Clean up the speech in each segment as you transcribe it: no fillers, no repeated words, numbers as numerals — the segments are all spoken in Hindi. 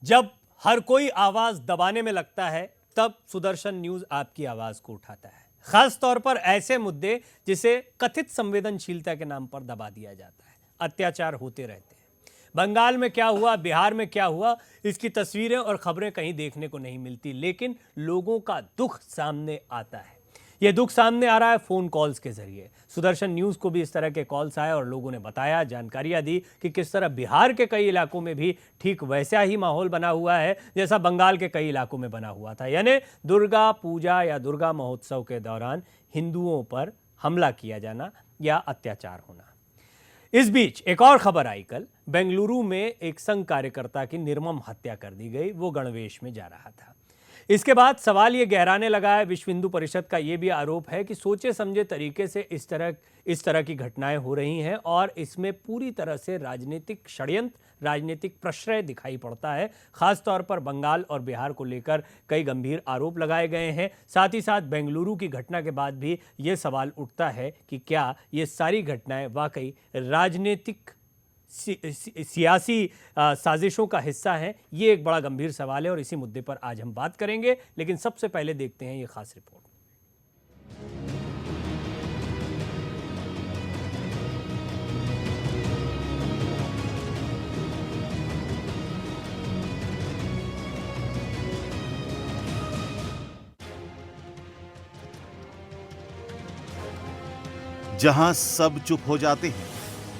जब हर कोई आवाज दबाने में लगता है तब सुदर्शन न्यूज आपकी आवाज को उठाता है, खास तौर पर ऐसे मुद्दे जिसे कथित संवेदनशीलता के नाम पर दबा दिया जाता है। अत्याचार होते रहते हैं। बंगाल में क्या हुआ, बिहार में क्या हुआ, इसकी तस्वीरें और खबरें कहीं देखने को नहीं मिलती, लेकिन लोगों का दुख सामने आता है। यह दुख सामने आ रहा है फोन कॉल्स के जरिए। सुदर्शन न्यूज को भी इस तरह के कॉल्स आए और लोगों ने बताया, जानकारियां दी कि किस तरह बिहार के कई इलाकों में भी ठीक वैसा ही माहौल बना हुआ है जैसा बंगाल के कई इलाकों में बना हुआ था। यानी दुर्गा पूजा या दुर्गा महोत्सव के दौरान हिंदुओं पर हमला किया जाना या अत्याचार होना। इस बीच एक और खबर आई कल। बेंगलुरु में एक संघ कार्यकर्ता की निर्मम हत्या कर दी गई। वो गणवेश में जा रहा था। इसके बाद सवाल ये गहराने लगा है। विश्व हिंदू परिषद का ये भी आरोप है कि सोचे समझे तरीके से इस तरह की घटनाएं हो रही हैं और इसमें पूरी तरह से राजनीतिक षड्यंत्र, राजनीतिक प्रश्रय दिखाई पड़ता है। खास तौर पर बंगाल और बिहार को लेकर कई गंभीर आरोप लगाए गए हैं। साथ ही साथ बेंगलुरु की घटना के बाद भी ये सवाल उठता है कि क्या ये सारी घटनाएं वाकई राजनीतिक सियासी साजिशों का हिस्सा है। ये एक बड़ा गंभीर सवाल है और इसी मुद्दे पर आज हम बात करेंगे। लेकिन सबसे पहले देखते हैं ये खास रिपोर्ट। जहां सब चुप हो जाते हैं,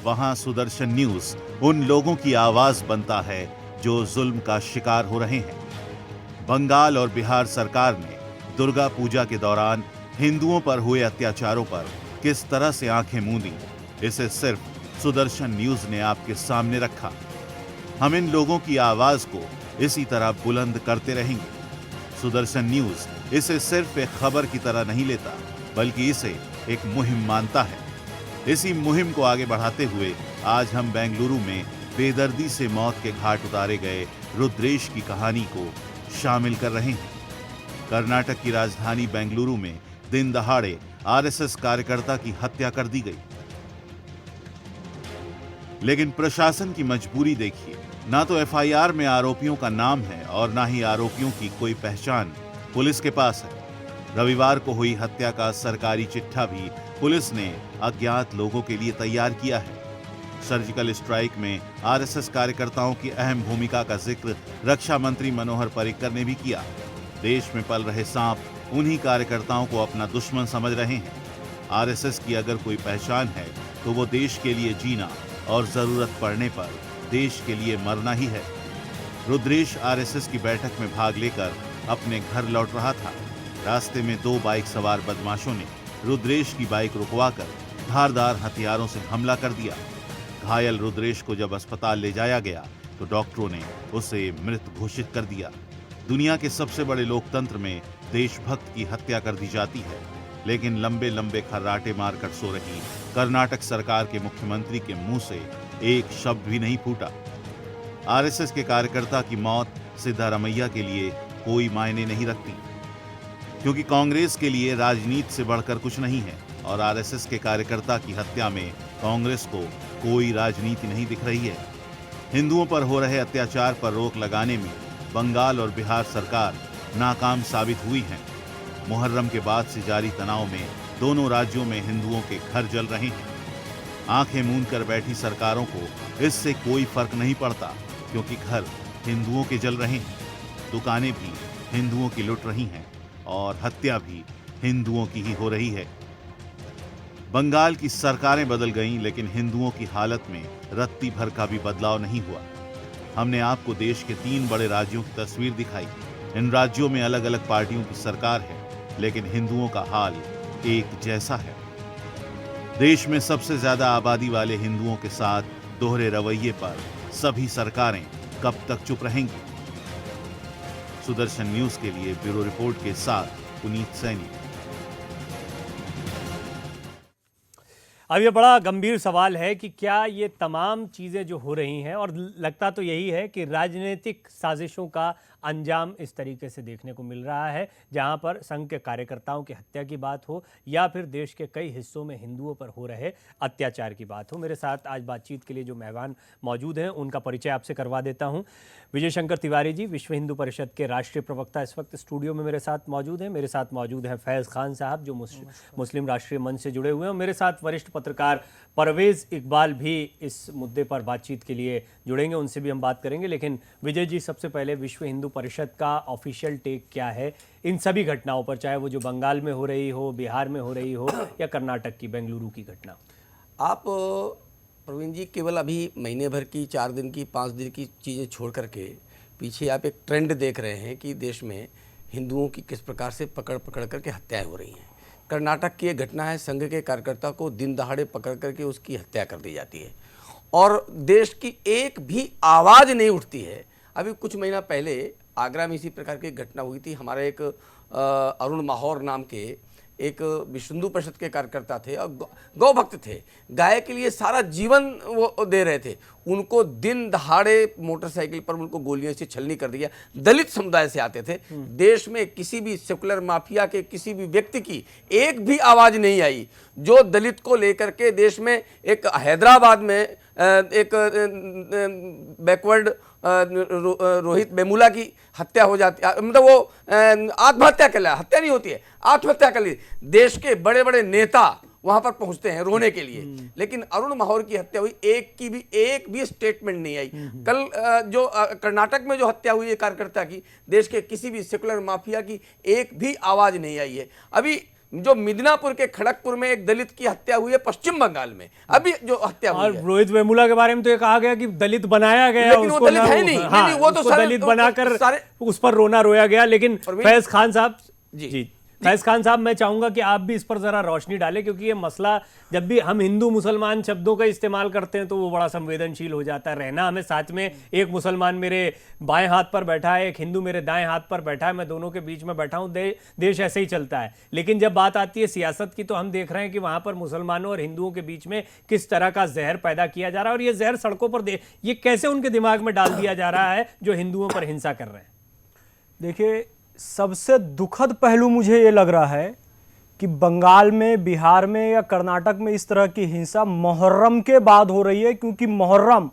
वहां सुदर्शन न्यूज उन लोगों की आवाज बनता है जो जुल्म का शिकार हो रहे हैं। बंगाल और बिहार सरकार ने दुर्गा पूजा के दौरान हिंदुओं पर हुए अत्याचारों पर किस तरह से आंखें मूंदी, इसे सिर्फ सुदर्शन न्यूज ने आपके सामने रखा। हम इन लोगों की आवाज को इसी तरह बुलंद करते रहेंगे। सुदर्शन न्यूज इसे सिर्फ एक खबर की तरह नहीं लेता, बल्कि इसे एक मुहिम मानता है। इसी मुहिम को आगे बढ़ाते हुए आज हम बेंगलुरु में बेदर्दी से मौत के घाट उतारे गए रुद्रेश की कहानी को शामिल कर रहे हैं। कर्नाटक की राजधानी बेंगलुरु में दिन दहाड़े आरएसएस कार्यकर्ता की हत्या कर दी गई। लेकिन प्रशासन की मजबूरी देखिए, ना तो एफआईआर में आरोपियों का नाम है और ना ही आरोपियों की कोई पहचान पुलिस के पास है। रविवार को हुई हत्या का सरकारी चिट्ठा भी पुलिस ने अज्ञात लोगों के लिए तैयार किया है। सर्जिकल स्ट्राइक में आरएसएस कार्यकर्ताओं की अहम भूमिका का जिक्र रक्षा मंत्री मनोहर पर्रिकर ने भी किया। देश में पल रहे सांप उन्हीं कार्यकर्ताओं को अपना दुश्मन समझ रहे हैं। आरएसएस की अगर कोई पहचान है तो वो देश के लिए जीना और जरूरत पड़ने पर देश के लिए मरना ही है। रुद्रेश आरएसएस की बैठक में भाग लेकर अपने घर लौट रहा था। रास्ते में दो बाइक सवार बदमाशों ने रुद्रेश की बाइक रुकवाकर धारदार हथियारों से हमला कर दिया। घायल रुद्रेश को जब अस्पताल ले जाया गया तो डॉक्टरों ने उसे मृत घोषित कर दिया। दुनिया के सबसे बड़े लोकतंत्र में देशभक्त की हत्या कर दी जाती है, लेकिन लंबे लंबे खर्राटे मारकर सो रही कर्नाटक सरकार के मुख्यमंत्री के मुंह से एक शब्द भी नहीं फूटा। आरएसएस के कार्यकर्ता की मौत सिद्धारमैया के लिए कोई मायने नहीं रखती, क्योंकि कांग्रेस के लिए राजनीति से बढ़कर कुछ नहीं है और आरएसएस के कार्यकर्ता की हत्या में कांग्रेस को कोई राजनीति नहीं दिख रही है। हिंदुओं पर हो रहे अत्याचार पर रोक लगाने में बंगाल और बिहार सरकार नाकाम साबित हुई है। मुहर्रम के बाद से जारी तनाव में दोनों राज्यों में हिंदुओं के घर जल रहे हैं। आंखें मूंद कर बैठी सरकारों को इससे कोई फर्क नहीं पड़ता, क्योंकि घर हिंदुओं के जल रहे हैं, दुकानें भी हिंदुओं की लुट रही हैं और हत्या भी हिंदुओं की ही हो रही है। बंगाल की सरकारें बदल गईं, लेकिन हिंदुओं की हालत में रत्ती भर का भी बदलाव नहीं हुआ। हमने आपको देश के 3 बड़े राज्यों की तस्वीर दिखाई। इन राज्यों में अलग अलग पार्टियों की सरकार है, लेकिन हिंदुओं का हाल एक जैसा है। देश में सबसे ज्यादा आबादी वाले हिंदुओं के साथ दोहरे रवैये पर सभी सरकारें कब तक चुप रहेंगी? सुदर्शन न्यूज के लिए ब्यूरो रिपोर्ट के साथ पुनीत सैनी। अब ये बड़ा गंभीर सवाल है कि क्या ये तमाम चीज़ें जो हो रही हैं, और लगता तो यही है कि राजनीतिक साजिशों का अंजाम इस तरीके से देखने को मिल रहा है, जहां पर संघ के कार्यकर्ताओं की हत्या की बात हो या फिर देश के कई हिस्सों में हिंदुओं पर हो रहे अत्याचार की बात हो। मेरे साथ आज बातचीत के लिए जो मेहमान मौजूद हैं उनका परिचय आपसे करवा देता हूं। विजय शंकर तिवारी जी, विश्व हिंदू परिषद के राष्ट्रीय प्रवक्ता, इस वक्त स्टूडियो में मेरे साथ मौजूद हैं। मेरे साथ मौजूद हैं फैज़ खान साहब, जो मुस्लिम राष्ट्रीय मंच से जुड़े हुए हैं, और मेरे साथ वरिष्ठ पत्रकार परवेज़ इकबाल भी इस मुद्दे पर बातचीत के लिए जुड़ेंगे, उनसे भी हम बात करेंगे। लेकिन विजय जी, सबसे पहले विश्व हिंदू परिषद का ऑफिशियल टेक क्या है इन सभी घटनाओं पर, चाहे वो जो बंगाल में हो रही हो, बिहार में हो रही हो या कर्नाटक की बेंगलुरु की घटना? आप प्रवीण जी केवल अभी महीने भर की, 4 दिन की, 5 दिन की चीज़ें छोड़ करके पीछे आप एक ट्रेंड देख रहे हैं कि देश में हिंदुओं की किस प्रकार से पकड़ पकड़ करके हत्याएं हो रही हैं। कर्नाटक की एक घटना है, संघ के कार्यकर्ता को दिन दहाड़े पकड़ करके उसकी हत्या कर दी जाती है और देश की एक भी आवाज़ नहीं उठती है। अभी कुछ महीना पहले आगरा में इसी प्रकार की घटना हुई थी। हमारे एक अरुण माहौर नाम के एक विश्व हिंदू परिषद के कार्यकर्ता थे और गौ भक्त थे, गाय के लिए सारा जीवन वो दे रहे थे। उनको दिन दहाड़े मोटरसाइकिल पर उनको गोलियों से छलनी कर दिया। दलित समुदाय से आते थे। देश में किसी भी सेकुलर माफिया के किसी भी व्यक्ति की एक भी आवाज़ नहीं आई जो दलित को लेकर के देश में एक हैदराबाद में एक बैकवर्ड रोहित वेमुला की हत्या हो जाती है, मतलब वो आत्महत्या कर लिया, हत्या नहीं होती है, आत्महत्या कर ली। देश के बड़े बड़े नेता वहां पर पहुंचते हैं रोने के लिए, लेकिन अरुण माहौर की हत्या हुई, एक भी स्टेटमेंट नहीं आई। कल जो कर्नाटक में जो हत्या हुई है कार्यकर्ता की, देश के किसी भी सेकुलर माफिया की एक भी आवाज नहीं आई है। अभी जो मिदनापुर के खड़गपुर में एक दलित की हत्या हुई है पश्चिम बंगाल में, अभी जो हत्या हुई है। रोहित वेमुला के बारे में तो ये कहा गया कि दलित बनाया गया, लेकिन वो दलित है नहीं, हाँ, नहीं, वो तो उसको दलित बनाकर उस पर रोना रोया गया। लेकिन फैज खान साहब जी, फैज खान साहब, मैं चाहूंगा कि आप भी इस पर जरा रोशनी डालें, क्योंकि ये मसला, जब भी हम हिंदू मुसलमान शब्दों का इस्तेमाल करते हैं तो वो बड़ा संवेदनशील हो जाता है। रहना हमें साथ में, एक मुसलमान मेरे बाएं हाथ पर बैठा है, एक हिंदू मेरे दाएं हाथ पर बैठा है, मैं दोनों के बीच में बैठा हूं, देश ऐसे ही चलता है। लेकिन जब बात आती है सियासत की, तो हम देख रहे हैं कि वहां पर मुसलमानों और हिंदुओं के बीच में किस तरह का जहर पैदा किया जा रहा है, और ये जहर सड़कों पर ये कैसे उनके दिमाग में डाल दिया जा रहा है जो हिंदुओं पर हिंसा कर रहे हैं। देखिए, सबसे दुखद पहलू मुझे ये लग रहा है कि बंगाल में, बिहार में या कर्नाटक में इस तरह की हिंसा मुहर्रम के बाद हो रही है, क्योंकि मुहर्रम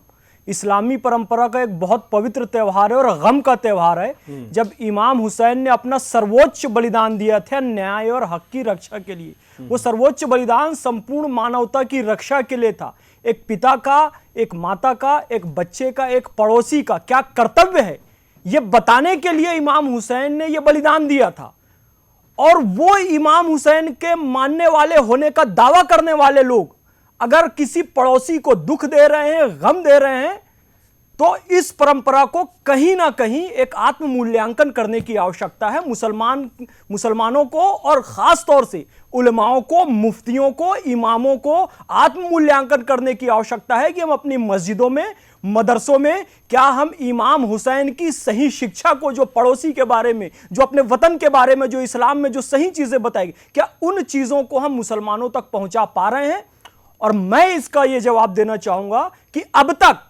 इस्लामी परंपरा का एक बहुत पवित्र त्यौहार है और गम का त्यौहार है। जब इमाम हुसैन ने अपना सर्वोच्च बलिदान दिया था न्याय और हक की रक्षा के लिए, वो सर्वोच्च बलिदान संपूर्ण मानवता की रक्षा के लिए था। एक पिता का, एक माता का, एक बच्चे का, एक पड़ोसी का क्या कर्तव्य है, ये बताने के लिए इमाम हुसैन ने यह बलिदान दिया था। और वो इमाम हुसैन के मानने वाले होने का दावा करने वाले लोग अगर किसी पड़ोसी को दुख दे रहे हैं, गम दे रहे हैं, तो इस परंपरा को कहीं ना कहीं एक आत्म मूल्यांकन करने की आवश्यकता है। मुसलमानों को और खास तौर से उलमाओं को, मुफ्तियों को, इमामों को आत्म मूल्यांकन करने की आवश्यकता है कि हम अपनी मस्जिदों में, मदरसों में क्या हम इमाम हुसैन की सही शिक्षा को, जो पड़ोसी के बारे में, जो अपने वतन के बारे में, जो इस्लाम में जो सही चीजें बताएगी, क्या उन चीजों को हम मुसलमानों तक पहुंचा पा रहे हैं? और मैं इसका यह जवाब देना चाहूंगा कि अब तक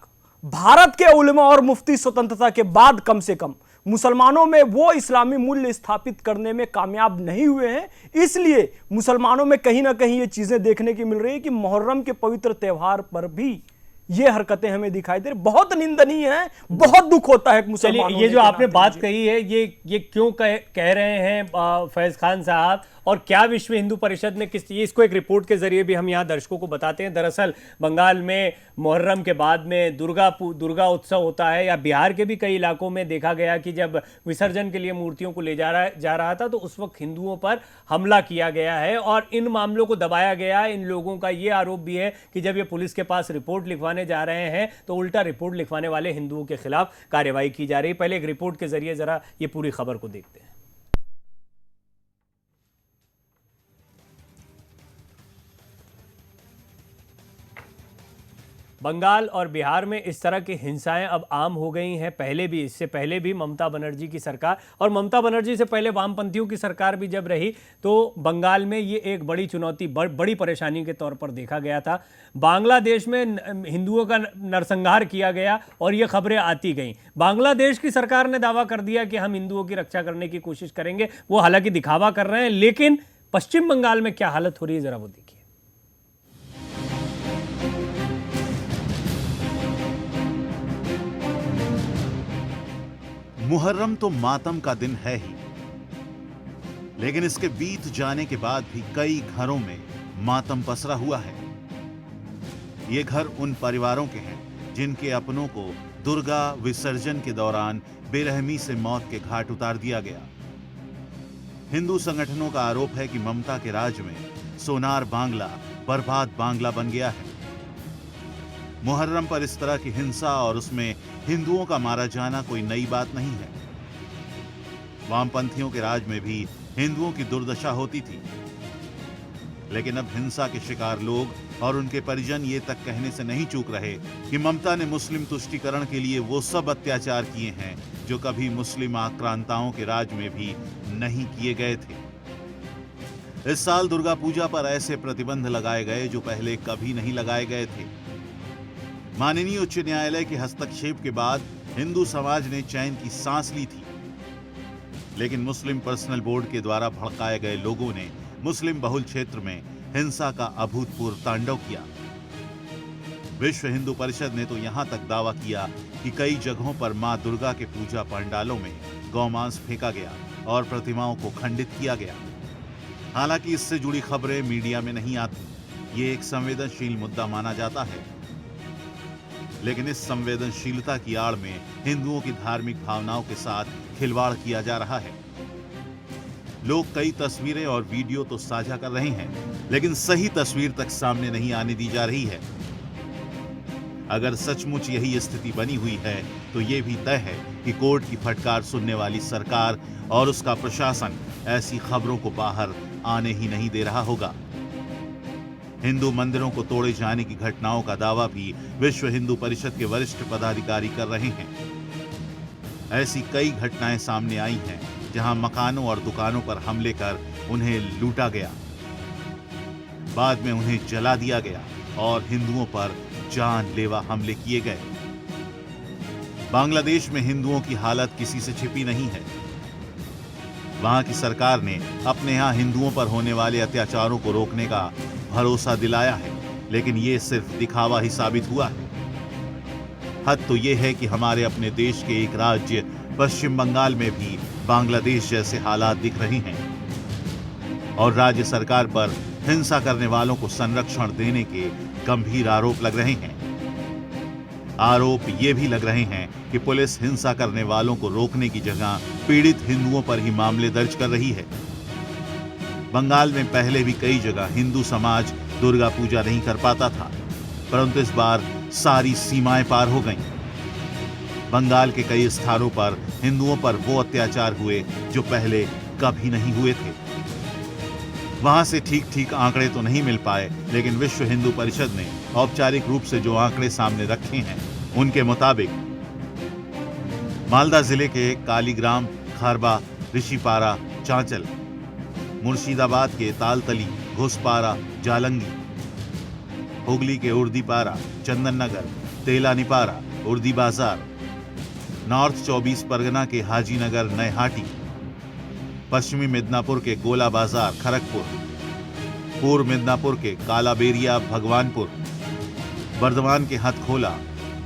भारत के उलमा और मुफ्ती स्वतंत्रता के बाद कम से कम मुसलमानों में वो इस्लामी मूल्य स्थापित करने में कामयाब नहीं हुए हैं। इसलिए मुसलमानों में कहीं ना कहीं ये चीजें देखने की मिल रही है कि मुहर्रम के पवित्र त्यौहार पर भी ये हरकतें हमें दिखाई दे रही, बहुत निंदनीय है, बहुत दुख होता है मुसलमानों। ये जो आपने बात कही है, ये क्यों कह रहे हैं फैज खान साहब, और क्या विश्व हिंदू परिषद ने इसको एक रिपोर्ट के जरिए भी हम यहाँ दर्शकों को बताते हैं। दरअसल बंगाल में मुहर्रम के बाद में दुर्गा उत्सव होता है, या बिहार के भी कई इलाकों में देखा गया कि जब विसर्जन के लिए मूर्तियों को ले जा रहा था, तो उस वक्त हिंदुओं पर हमला किया गया है और इन मामलों को दबाया गया। इन लोगों का ये आरोप भी है कि जब ये पुलिस के पास रिपोर्ट लिखवाने जा रहे हैं तो उल्टा रिपोर्ट लिखवाने वाले हिंदुओं के खिलाफ कार्रवाई की जा रही है। पहले एक रिपोर्ट के जरिए जरा ये पूरी खबर को देखते हैं। बंगाल और बिहार में इस तरह की हिंसाएं अब आम हो गई हैं। पहले भी, इससे पहले भी ममता बनर्जी की सरकार, और ममता बनर्जी से पहले वामपंथियों की सरकार भी जब रही तो बंगाल में ये एक बड़ी चुनौती, बड़ी परेशानी के तौर पर देखा गया था। बांग्लादेश में हिंदुओं का नरसंहार किया गया और ये खबरें आती गईं। बांग्लादेश की सरकार ने दावा कर दिया कि हम हिंदुओं की रक्षा करने की कोशिश करेंगे। वो हालांकि दिखावा कर रहे हैं, लेकिन पश्चिम बंगाल में क्या हालत हो रही है, जरा वो देखिए। मुहर्रम तो मातम का दिन है ही, लेकिन इसके बीत जाने के बाद भी कई घरों में मातम पसरा हुआ है। ये घर उन परिवारों के हैं जिनके अपनों को दुर्गा विसर्जन के दौरान बेरहमी से मौत के घाट उतार दिया गया। हिंदू संगठनों का आरोप है कि ममता के राज में सोनार बांग्ला बर्बाद बांग्ला बन गया है। मुहर्रम पर इस तरह की हिंसा और उसमें हिंदुओं का मारा जाना कोई नई बात नहीं है। वामपंथियों के राज में भी हिंदुओं की दुर्दशा होती थी, लेकिन अब हिंसा के शिकार लोग और उनके परिजन ये तक कहने से नहीं चूक रहे कि ममता ने मुस्लिम तुष्टीकरण के लिए वो सब अत्याचार किए हैं जो कभी मुस्लिम आक्रांताओं के राज में भी नहीं किए गए थे। इस साल दुर्गा पूजा पर ऐसे प्रतिबंध लगाए गए जो पहले कभी नहीं लगाए गए थे। माननीय उच्च न्यायालय के हस्तक्षेप के बाद हिंदू समाज ने चैन की सांस ली थी, लेकिन मुस्लिम पर्सनल बोर्ड के द्वारा भड़काए गए लोगों ने मुस्लिम बहुल क्षेत्र में हिंसा का अभूतपूर्व तांडव किया। विश्व हिंदू परिषद ने तो यहां तक दावा किया कि कई जगहों पर मां दुर्गा के पूजा पंडालों में गौमांस फेंका गया और प्रतिमाओं को खंडित किया गया। हालांकि इससे जुड़ी खबरें मीडिया में नहीं आती, ये एक संवेदनशील मुद्दा माना जाता है, लेकिन इस संवेदनशीलता की आड़ में हिंदुओं की धार्मिक भावनाओं के साथ खिलवाड़ किया जा रहा है। लोग कई तस्वीरें और वीडियो तो साझा कर रहे हैं, लेकिन सही तस्वीर तक सामने नहीं आने दी जा रही है। अगर सचमुच यही स्थिति बनी हुई है तो यह भी तय है कि कोर्ट की फटकार सुनने वाली सरकार और उसका प्रशासन ऐसी खबरों को बाहर आने ही नहीं दे रहा होगा। हिंदू मंदिरों को तोड़े जाने की घटनाओं का दावा भी विश्व हिंदू परिषद के वरिष्ठ पदाधिकारी कर रहे हैं। ऐसी कई घटनाएं सामने आई हैं जहां मकानों और दुकानों पर हमले कर उन्हें लूटा गया, बाद में उन्हें जला दिया गया और हिंदुओं पर जानलेवा हमले किए गए। बांग्लादेश में हिंदुओं की हालत किसी से छिपी नहीं है। वहां की सरकार ने अपने यहां हिंदुओं पर होने वाले अत्याचारों को रोकने का भरोसा दिलाया है, लेकिन ये सिर्फ दिखावा ही साबित हुआ है। हद तो ये है कि हमारे अपने देश के एक राज्य पश्चिम बंगाल में भी बांग्लादेश जैसे हालात दिख रहे हैं और राज्य सरकार पर हिंसा करने वालों को संरक्षण देने के गंभीर आरोप लग रहे हैं। आरोप ये भी लग रहे हैं कि पुलिस हिंसा करने वालों को रोकने की जगह पीड़ित हिंदुओं पर ही मामले दर्ज कर रही है। बंगाल में पहले भी कई जगह हिंदू समाज दुर्गा पूजा नहीं कर पाता था, परंतु इस बार सारी सीमाएं पार हो गईं। बंगाल के कई स्थानों पर हिंदुओं पर वो अत्याचार हुए जो पहले कभी नहीं हुए थे। वहां से ठीक आंकड़े तो नहीं मिल पाए, लेकिन विश्व हिंदू परिषद ने औपचारिक रूप से जो आंकड़े सामने रखे हैं उनके मुताबिक मालदा जिले के कालीग्राम, खारबा, ऋषिपारा, चांचल, मुर्शिदाबाद के तालतली, घोसपारा, जालंगी, हुगली के उर्दीपारा, चंदननगर, तेलानीपारा, उर्दी बाजार, नॉर्थ 24 परगना के हाजीनगर, नयहाटी, पश्चिमी मिदनापुर के गोला बाजार, खड़गपुर, पूर्व मिदनापुर के कालाबेरिया, भगवानपुर, बर्धमान के हथखोला,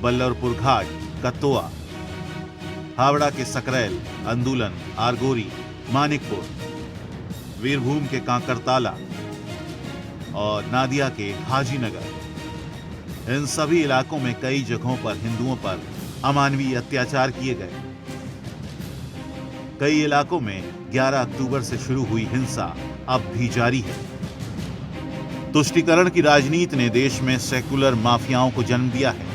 बल्लरपुर घाट, कत्तोआ, हावड़ा के सकरैल, अंदुलन, आरगोरी, मानिकपुर, वीरभूम के कांकरताला और नादिया के हाजीनगर। इन सभी इलाकों में कई जगहों पर हिंदुओं पर अमानवीय अत्याचार किए गए। कई इलाकों में 11 अक्टूबर से शुरू हुई हिंसा अब भी जारी है। तुष्टीकरण की राजनीति ने देश में सेकुलर माफियाओं को जन्म दिया है।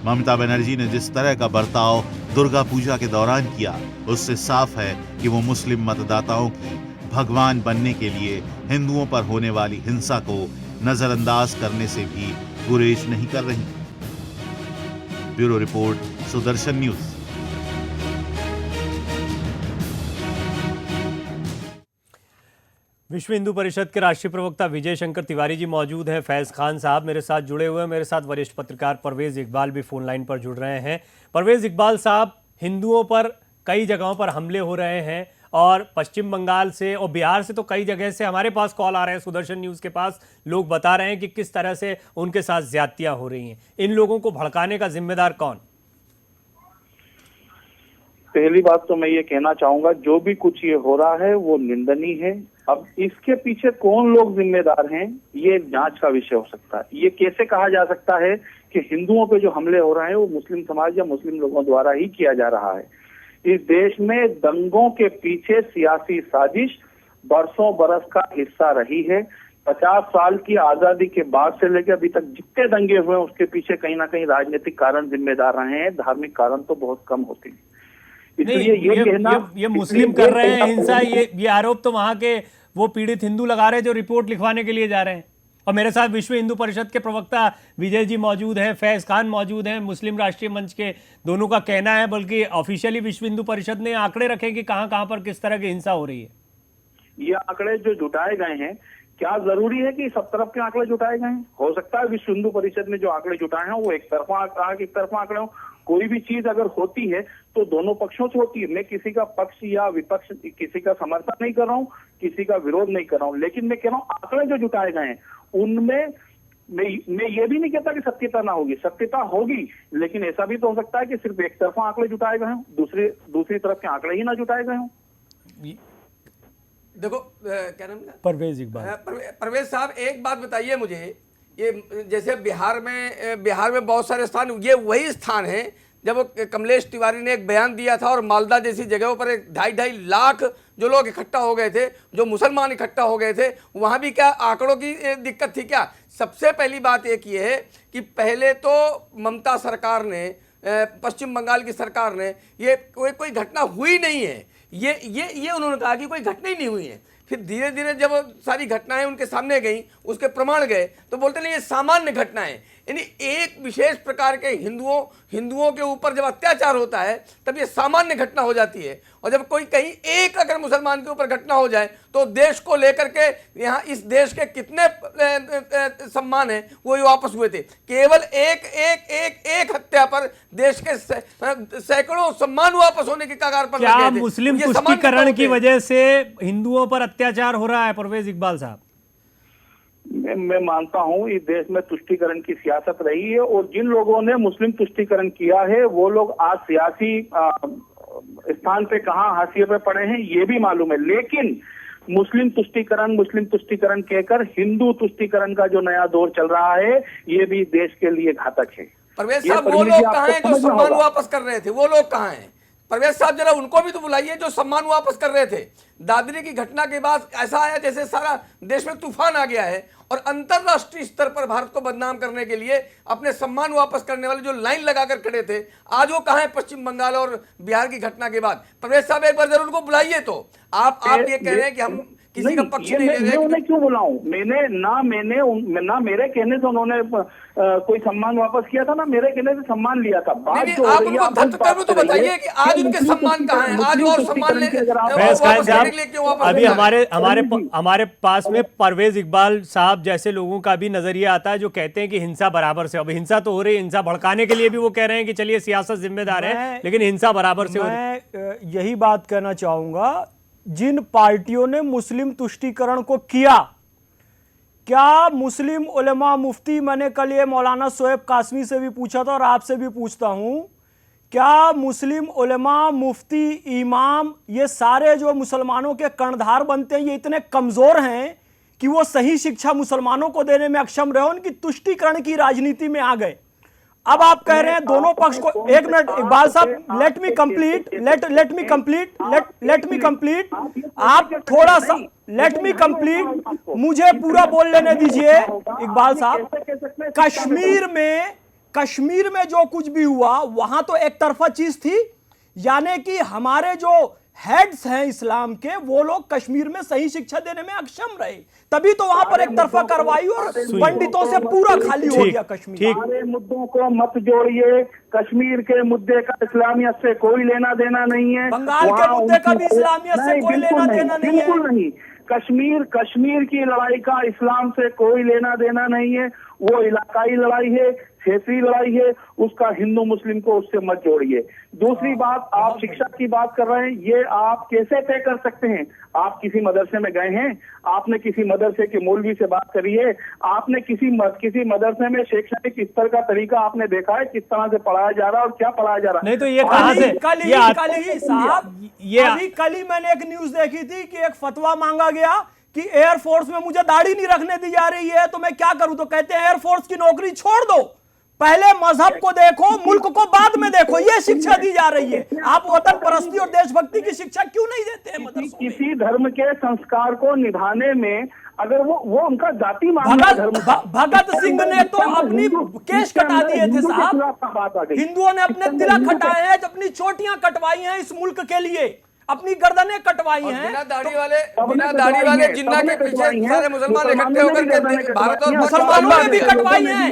ममता बनर्जी ने जिस तरह का बर्ताव दुर्गा पूजा के दौरान किया, उससे साफ है कि वो मुस्लिम मतदाताओं की भगवान बनने के लिए हिंदुओं पर होने वाली हिंसा को नजरअंदाज करने से भी गुरेज नहीं कर रही। Bureau report, Sudarshan news. विश्व हिंदू परिषद के राष्ट्रीय प्रवक्ता विजय शंकर तिवारी जी मौजूद हैं। फैज खान साहब मेरे साथ जुड़े हुए हैं। मेरे साथ वरिष्ठ पत्रकार परवेज इकबाल भी फोन लाइन पर जुड़ रहे हैं। परवेज इकबाल साहब, हिंदुओं पर कई जगहों पर हमले हो रहे हैं और पश्चिम बंगाल से और बिहार से तो कई जगह से हमारे पास कॉल आ रहे हैं, सुदर्शन न्यूज़ के पास लोग बता रहे हैं कि किस तरह से उनके साथ ज्यादतियां हो रही हैं। इन लोगों को भड़काने का जिम्मेदार कौन? पहली बात तो मैं ये कहना चाहूंगा, जो भी कुछ ये हो रहा है वो निंदनीय है। अब इसके पीछे कौन लोग जिम्मेदार हैं, ये जांच का विषय हो सकता है। ये कैसे कहा जा सकता है कि हिंदुओं पे जो हमले हो रहे हैं वो मुस्लिम समाज या मुस्लिम लोगों द्वारा ही किया जा रहा है। इस देश में दंगों के पीछे सियासी साजिश बरसों बरस का हिस्सा रही है। 50 साल की आजादी के बाद से लेकर अभी तक जितने दंगे हुए हैं उसके पीछे कहीं ना कहीं राजनीतिक कारण जिम्मेदार रहे हैं, धार्मिक कारण तो बहुत कम होते हैं। नहीं, ये मुस्लिम कर रहे हैं हिंसा, ये आरोप तो वहां के वो पीड़ित हिंदू लगा रहे हैं जो रिपोर्ट लिखवाने के लिए जा रहे हैं। और मेरे साथ विश्व हिंदू परिषद के प्रवक्ता विजय जी मौजूद हैं, फैज खान मौजूद हैं, मुस्लिम राष्ट्रीय मंच के दोनों का कहना है, बल्कि ऑफिशियली विश्व हिंदू परिषद ने आंकड़े रखे कि कहां कहां पर किस तरह की हिंसा हो रही है। ये आंकड़े जो जुटाए गए हैं, क्या जरूरी है कि सब तरफ के आंकड़े जुटाए गए हैं? हो सकता है विश्व हिंदू परिषद ने जो आंकड़े जुटाए हैं वो एक तरफा आंकड़े हो। कोई भी चीज अगर होती है तो दोनों पक्षों से होती है। मैं किसी का पक्ष या विपक्ष, किसी का समर्थन नहीं कर रहा हूँ, किसी का विरोध नहीं कर रहा हूँ, लेकिन मैं कह रहा हूँ आंकड़े जो जुटाए गए हैं उनमें मैं ये भी नहीं कहता कि सत्यता ना होगी, सत्यता होगी, लेकिन ऐसा भी तो हो सकता है कि सिर्फ एक तरफा आंकड़े जुटाए गए हों, दूसरी तरफ के आंकड़े ही ना जुटाए गए हों। देखो क्या नाम है, परवेज इकबाल। परवेज साहब, एक बात बताइए मुझे, ये जैसे बिहार में बहुत सारे स्थान, ये वही स्थान है जब कमलेश तिवारी ने एक बयान दिया था और मालदा जैसी जगहों पर 2.5 लाख जो लोग इकट्ठा हो गए थे, जो मुसलमान इकट्ठा हो गए थे, वहाँ भी क्या आंकड़ों की दिक्कत थी क्या? सबसे पहली बात एक ये है कि पहले तो ममता सरकार ने, पश्चिम बंगाल की सरकार ने, ये कोई घटना हुई नहीं है, ये उन्होंने कहा कि कोई घटना ही नहीं हुई है। फिर धीरे धीरे जब सारी घटनाएं उनके सामने गई, उसके प्रमाण गए, तो बोलते नहीं ये सामान्य घटनाएं। यानी एक विशेष प्रकार के हिंदुओं के ऊपर जब अत्याचार होता है तब ये सामान्य घटना हो जाती है। और जब कोई कहीं एक अगर मुसलमान के ऊपर घटना हो जाए तो देश को लेकर के, यहाँ इस देश के कितने सम्मान हैं वो वापस हुए थे। केवल एक हत्या पर देश के सैकड़ों सम्मान वापस होने के कगार पर लगे थे। क्या मुस्लिम तुष्टीकरण की वजह से हिंदुओं पर अत्याचार हो रहा है परवेज इकबाल साहब? मैं मानता हूं इस देश में तुष्टीकरण की सियासत रही है और जिन लोगों ने मुस्लिम तुष्टीकरण किया है वो लोग आज सियासी स्थान पे कहां हाशिए पे पड़े हैं ये भी मालूम है। लेकिन मुस्लिम तुष्टीकरण कहकर हिंदू तुष्टीकरण का जो नया दौर चल रहा है ये भी देश के लिए घातक है। परवेज साहब, वो लोग कहां हैं जो सम्मान वापस कर रहे थे? वो लोग कहां हैं? परवेज साहब, जरा उनको भी तो बुलाइए जो सम्मान वापस कर रहे थे। दादरी की घटना के बाद ऐसा आया जैसे सारा देश में तूफान आ गया है और अंतरराष्ट्रीय स्तर पर भारत को बदनाम करने के लिए अपने सम्मान वापस करने वाले जो लाइन लगाकर खड़े थे, आज वो कहां है पश्चिम बंगाल और बिहार की घटना के बाद? परवेज साहब, एक बार जरूर उनको बुलाइए। तो आप ये कह रहे हैं कि हम किसी का पक्ष नहीं ले रहे। मैं उन्हें क्यों बुलाऊं? ना मेरे कहने से उन्होंने कोई सम्मान वापस किया था, ना मेरे कहने से सम्मान लिया था। बात जो आप उनको धत्तेकर्म तो बताइए कि आज उनके सम्मान कहाँ हैं? आज और सम्मान अभी हमारे पास में परवेज इकबाल साहब जैसे लोगों का भी नजरिया आता है जो कहते हैं कि हिंसा बराबर से, अब हिंसा तो हो रही है, हिंसा भड़काने के लिए भी वो कह रहे हैं कि चलिए सियासत जिम्मेदार है, लेकिन हिंसा बराबर से हो रही है। मैं यही बात कहना चाहूंगा, जिन पार्टियों ने मुस्लिम तुष्टीकरण को किया, क्या मुस्लिम उलेमा मुफ्ती, मैंने कल ये मौलाना शोएब कासमी से भी पूछा था और आपसे भी पूछता हूं, क्या मुस्लिम उलेमा मुफ्ती इमाम ये सारे जो मुसलमानों के कर्णधार बनते हैं ये इतने कमजोर हैं कि वो सही शिक्षा मुसलमानों को देने में अक्षम रहे, उनकी तुष्टीकरण की राजनीति में आ गए? अब आप कह रहे हैं दोनों पक्ष को, एक मिनट इकबाल साहब, लेट मी कंप्लीट, आप थोड़ा सा लेट मी कंप्लीट, मुझे पूरा बोल लेने दीजिए इकबाल साहब। कश्मीर में जो कुछ भी हुआ वहां तो एक तरफा चीज थी, यानी कि हमारे जो हेड्स हैं इस्लाम के, वो लोग कश्मीर में सही शिक्षा देने में अक्षम रहे, तभी तो वहां पर एक तरफा कार्रवाई और पंडितों से पूरा खाली हो गया कश्मीर। सारे मुद्दों को मत जोड़िए। कश्मीर के मुद्दे का इस्लामियत से कोई लेना देना नहीं है। बंगाल के वहाँ मुद्दे का भी उनको- इस्लामियत से नहीं, कोई बिल्कुल लेना देना नहीं है। बिल्कुल नहीं। कश्मीर की लड़ाई का इस्लाम से कोई लेना देना नहीं है। वो इलाकाई लड़ाई है, क्षेत्रीय लड़ाई है, उसका हिंदू मुस्लिम को उससे मत जोड़िए। दूसरी बात, आप शिक्षा की बात कर रहे हैं, ये आप कैसे तय कर सकते हैं? आप किसी मदरसे में गए हैं? आपने किसी मदरसे के मौलवी से बात करी है? आपने किसी मदरसे में शैक्षणिक स्तर का तरीका आपने देखा है, किस तरह से पढ़ाया जा रहा है और क्या पढ़ाया जा रहा है? नहीं तो ये कहां से कल ये ही साहब, अभी कल ही मैंने एक न्यूज देखी थी कि एक फतवा मांगा गया कि एयरफोर्स में मुझे दाढ़ी नहीं रखने दी जा रही है तो मैं क्या करूं, तो कहते हैं एयरफोर्स की नौकरी छोड़ दो, पहले मजहब को देखो, मुल्क को बाद में देखो, ये शिक्षा दी जा रही है। आप वतन परस्ती और देशभक्ति की शिक्षा क्यों नहीं देते हैं मदरसों में? किसी धर्म के संस्कार को निभाने में अगर वो उनका जाति मामला धर्म था। भगत सिंह ने तो अपनी केश कटा दिए थे साहब, हिंदुओं ने अपने तिलक हटाए हैं, अपनी चोटियां कटवाई हैं इस मुल्क के लिए, अपनी गर्दनें कटवाई हैं। बिना दाढ़ी वाले जिन्ना के पीछे सारे मुसलमान इकट्ठे होकर के भारत और मुसलमानों ने भी कटवाई हैं,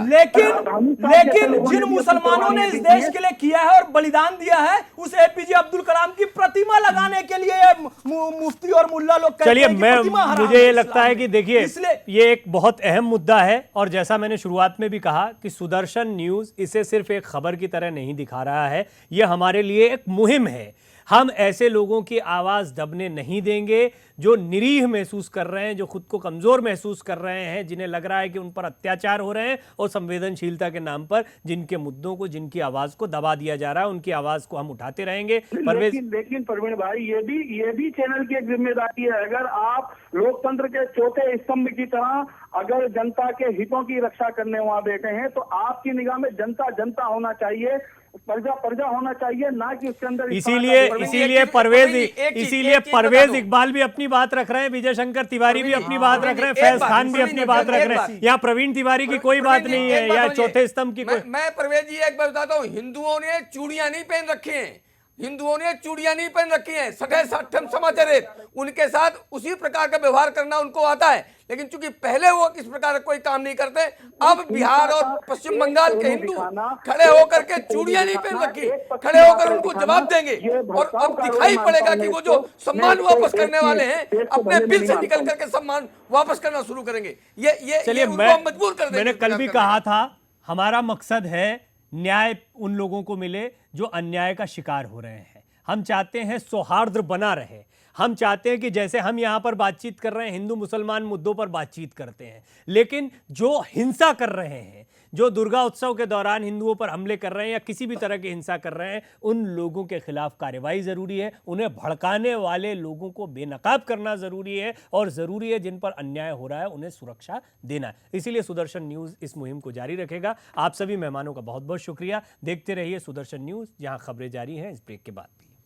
लेकिन जिन मुसलमानों ने इस देश के लिए किया है और बलिदान दिया है, उस एपीजे अब्दुल कलाम की प्रतिमा लगाने के लिए मुफ्ती और मुल्ला लोग कहते चलिए, हैं कि प्रतिमा हराम मुझे है ये लगता है इस्लाम कि में। देखिए इसलिए ये एक बहुत अहम मुद्दा है और जैसा मैंने शुरुआत में भी कहा कि सुदर्शन न्यूज इसे सिर्फ एक खबर की तरह नहीं दिखा रहा है, ये हमारे लिए एक मुहिम है। हम ऐसे लोगों की आवाज दबने नहीं देंगे जो निरीह महसूस कर रहे हैं, जो खुद को कमजोर महसूस कर रहे हैं, जिन्हें लग रहा है कि उन पर अत्याचार हो रहे हैं और संवेदनशीलता के नाम पर जिनके मुद्दों को, जिनकी आवाज को दबा दिया जा रहा है, उनकी आवाज को हम उठाते रहेंगे। लेकिन प्रवीण भाई, ये भी चैनल की एक जिम्मेदारी है। अगर आप लोकतंत्र के चौथे स्तंभ की तरह अगर जनता के हितों की रक्षा करने वहां बैठे हैं, तो आपकी निगाह में जनता जनता होना चाहिए, प्रजा होना चाहिए, ना कि उसके अंदर। इसीलिए परवेज इकबाल भी अपनी बात रख रहे हैं, विजय शंकर तिवारी भी अपनी बात रख रहे हैं, फैज खान भी अपनी बात रख रहे हैं, यहाँ प्रवीण तिवारी की कोई बात नहीं है, या चौथे स्तंभ की कोई। मैं परवेज जी एक बात बताता हूँ, हिंदुओं ने चूड़ियां नहीं पहन रखी हैं, हिंदुओं ने चूड़ियां नहीं पहन रखी हैं, सगै साठम समाचारित, उनके साथ उसी प्रकार का व्यवहार करना उनको आता है। लेकिन चूंकि पहले वो किस प्रकार का कोई काम नहीं करते, अब बिहार और पश्चिम बंगाल के हिंदू खड़े होकर के चूड़ियां नहीं पहन रखी, खड़े होकर उनको जवाब देंगे और अब दिखाई पड़ेगा कि वो जो सम्मान वापस करने वाले हैं, अपने बिल से निकल करके सम्मान वापस करना शुरू करेंगे। ये चलिए, मजबूर कर देंगे। मैंने कल भी कहा था, हमारा मकसद है न्याय उन लोगों को मिले जो अन्याय का शिकार हो रहे हैं। हम चाहते हैं सौहार्द बना रहे, हम चाहते हैं कि जैसे हम यहाँ पर बातचीत कर रहे हैं, हिंदू मुसलमान मुद्दों पर बातचीत करते हैं, लेकिन जो हिंसा कर रहे हैं, जो दुर्गा उत्सव के दौरान हिंदुओं पर हमले कर रहे हैं या किसी भी तरह की हिंसा कर रहे हैं, उन लोगों के खिलाफ कार्रवाई जरूरी है, उन्हें भड़काने वाले लोगों को बेनकाब करना जरूरी है, और जरूरी है जिन पर अन्याय हो रहा है उन्हें सुरक्षा देना है। इसीलिए सुदर्शन न्यूज इस मुहिम को जारी रखेगा। आप सभी मेहमानों का बहुत बहुत शुक्रिया। देखते रहिए सुदर्शन न्यूज, जहां खबरें जारी हैं इस ब्रेक के बाद भी।